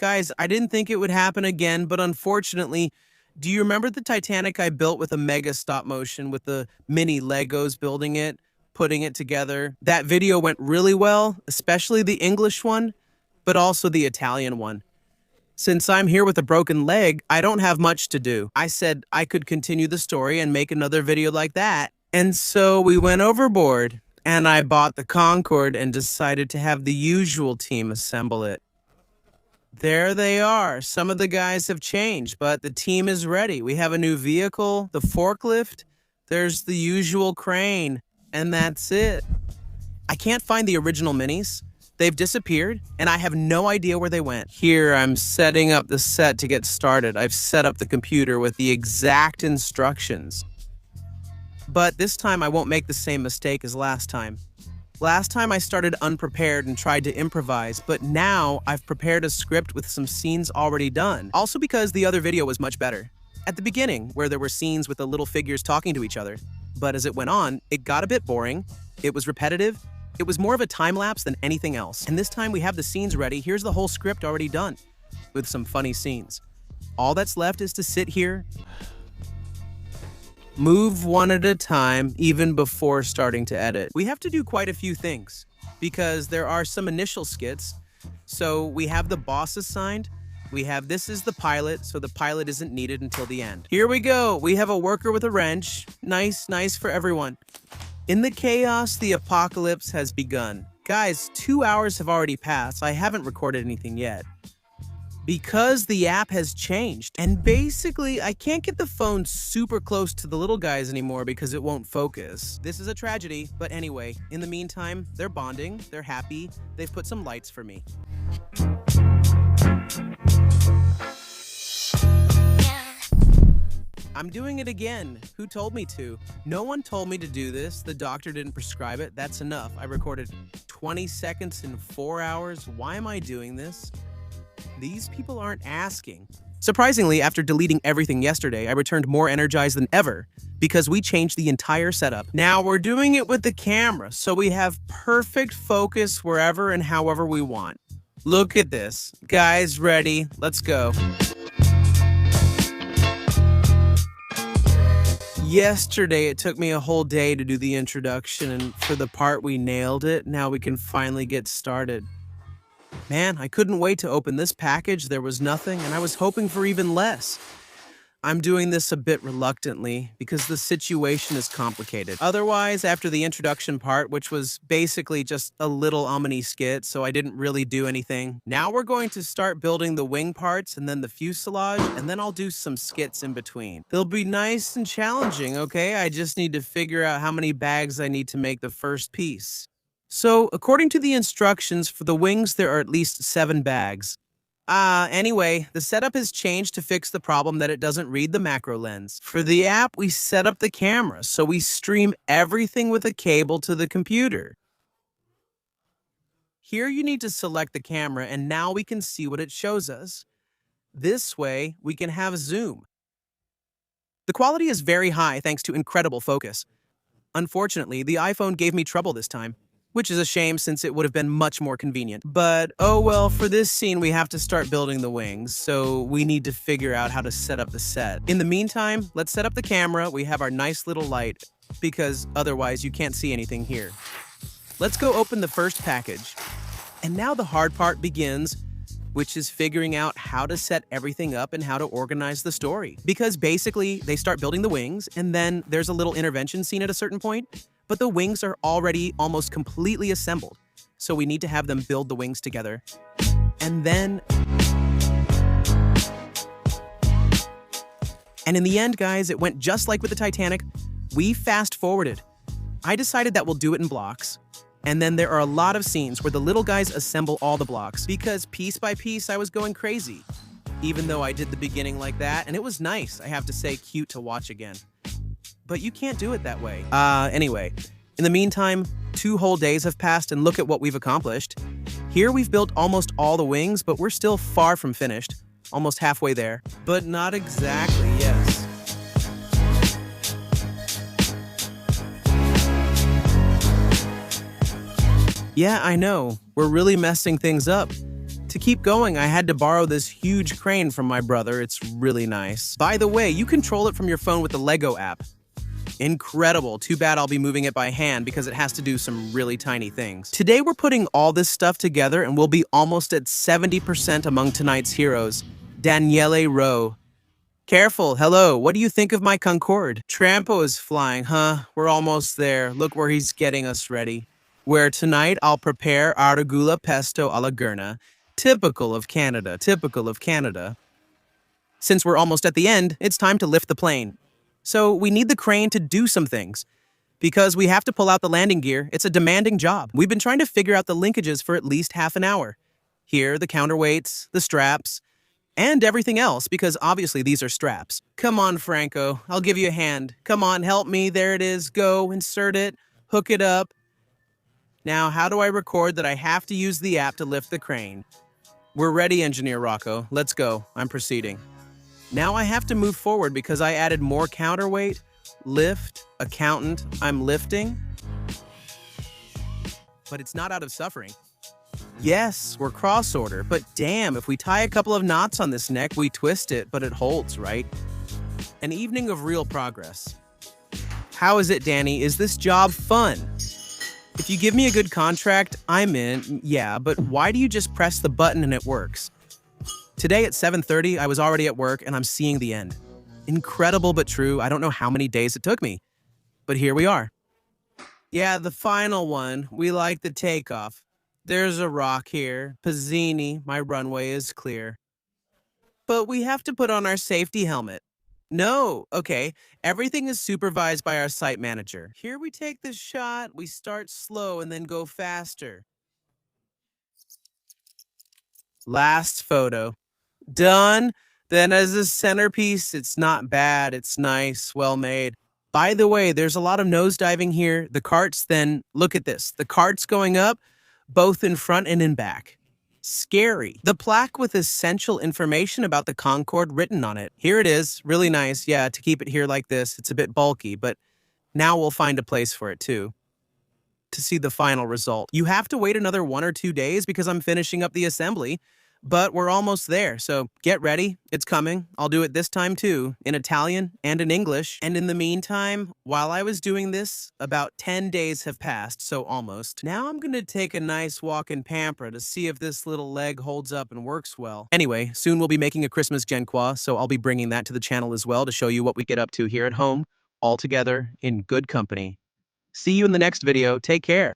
Guys, I didn't think it would happen again, but unfortunately, do you remember the Titanic I built with a mega stop motion with the mini Legos building it, putting it together? That video went really well, especially the English one, but also the Italian one. Since I'm here with a broken leg, I don't have much to do. I said I could continue the story and make another video like that. And so we went overboard, and I bought the Concorde and decided to have the usual team assemble it. There they are. Some of the guys have changed, but the team is ready. We have a new vehicle, the forklift, there's the usual crane, and that's it. I can't find the original minis. They've disappeared, and I have no idea where they went. Here, I'm setting up the set to get started. I've set up the computer with the exact instructions. But this time, I won't make the same mistake as last time. Last time I started unprepared and tried to improvise, but now I've prepared a script with some scenes already done. Also because the other video was much better. At the beginning, where there were scenes with the little figures talking to each other, but as it went on, it got a bit boring, it was repetitive, it was more of a time-lapse than anything else. And this time we have the scenes ready, here's the whole script already done, with some funny scenes. All that's left is to sit here, move one at a time, even before starting to edit. We have to do quite a few things, because there are some initial skits. So we have the boss assigned, we have this is the pilot, so the pilot isn't needed until the end. Here we go, we have a worker with a wrench. Nice for everyone. In the chaos, the apocalypse has begun. Guys, 2 hours have already passed. I haven't recorded anything yet, because the app has changed. And basically, I can't get the phone super close to the little guys anymore because it won't focus. This is a tragedy, but anyway, in the meantime, they're bonding, they're happy, they've put some lights for me. I'm doing it again. Who told me to? No one told me to do this. The doctor didn't prescribe it. That's enough. I recorded 20 seconds in 4 hours. Why am I doing this? These people aren't asking. Surprisingly, after deleting everything yesterday, I returned more energized than ever because we changed the entire setup. Now we're doing it with the camera, so we have perfect focus wherever and however we want. Look at this. Guys, ready? Let's go. Yesterday, it took me a whole day to do the introduction, and for the part we nailed it. Now we can finally get started. Man, I couldn't wait to open this package. There was nothing, and I was hoping for even less. I'm doing this a bit reluctantly because the situation is complicated. Otherwise, after the introduction part, which was basically just a little Omni skit, so I didn't really do anything, now we're going to start building the wing parts and then the fuselage, and then I'll do some skits in between. They'll be nice and challenging, okay? I just need to figure out how many bags I need to make the first piece. So, according to the instructions, for the wings, there are at least 7 bags. Anyway, the setup has changed to fix the problem that it doesn't read the macro lens. For the app, we set up the camera, so we stream everything with a cable to the computer. Here you need to select the camera, and now we can see what it shows us. This way, we can have zoom. The quality is very high thanks to incredible focus. Unfortunately, the iPhone gave me trouble this time, which is a shame since it would have been much more convenient. But oh well, for this scene we have to start building the wings, so we need to figure out how to set up the set. In the meantime, let's set up the camera. We have our nice little light, because otherwise you can't see anything here. Let's go open the first package. And now the hard part begins, which is figuring out how to set everything up and how to organize the story. Because basically, they start building the wings, and then there's a little intervention scene at a certain point, but the wings are already almost completely assembled, so we need to have them build the wings together. And then... And in the end, guys, it went just like with the Titanic. We fast-forwarded. I decided that we'll do it in blocks. And then there are a lot of scenes where the little guys assemble all the blocks, because piece by piece I was going crazy. Even though I did the beginning like that, and it was nice, I have to say, cute to watch again. But you can't do it that way. Anyway, in the meantime, 2 whole days have passed and look at what we've accomplished. Here we've built almost all the wings, but we're still far from finished. Almost halfway there. But not exactly, yes. Yeah, I know. We're really messing things up. To keep going, I had to borrow this huge crane from my brother. It's really nice. By the way, you control it from your phone with the Lego app. Incredible. Too bad I'll be moving it by hand because it has to do some really tiny things. Today we're putting all this stuff together and we'll be almost at 70% among tonight's heroes. Daniele Rowe. Careful, hello, what do you think of my Concorde? Trampo is flying, huh? We're almost there. Look where he's getting us ready. Where tonight I'll prepare arugula pesto alla gurna. Typical of Canada, typical of Canada. Since we're almost at the end, it's time to lift the plane. So we need the crane to do some things. Because we have to pull out the landing gear, it's a demanding job. We've been trying to figure out the linkages for at least half an hour. Here, the counterweights, the straps, and everything else, because obviously these are straps. Come on, Franco, I'll give you a hand. Come on, help me, there it is. Go, insert it, hook it up. Now, how do I record that I have to use the app to lift the crane? We're ready, Engineer Rocco. Let's go. I'm proceeding. Now I have to move forward because I added more counterweight, lift, accountant, I'm lifting. But it's not out of suffering. Yes, we're cross order, but damn, if we tie a couple of knots on this neck, we twist it, but it holds, right? An evening of real progress. How is it, Danny? Is this job fun? If you give me a good contract, I'm in, yeah, but why do you just press the button and it works? Today at 7:30, I was already at work and I'm seeing the end. Incredible but true, I don't know how many days it took me. But here we are. Yeah, the final one, we like the takeoff. There's a rock here. Pizzini, my runway is clear. But we have to put on our safety helmet. No, okay. Everything is supervised by our site manager. Here we take the shot, we start slow and then go faster. Last photo. Done. Then as a centerpiece, it's not bad, it's nice, well made. By the way, there's a lot of nosediving here. The carts, then, look at this. The carts going up, both in front and in back. Scary. The plaque with essential information about the Concorde written on it. Here it is, really nice. Yeah, to keep it here like this, it's a bit bulky, but now we'll find a place for it too. To see the final result. You have to wait another 1 or 2 days because I'm finishing up the assembly, but we're almost there, so get ready. It's coming. I'll do it this time too, in Italian and in English. And in the meantime, while I was doing this, about 10 days have passed, so almost. Now I'm gonna take a nice walk in Pampa to see if this little leg holds up and works well. Anyway, soon we'll be making a Christmas Genqua, so I'll be bringing that to the channel as well to show you what we get up to here at home, all together in good company. See you in the next video. Take care.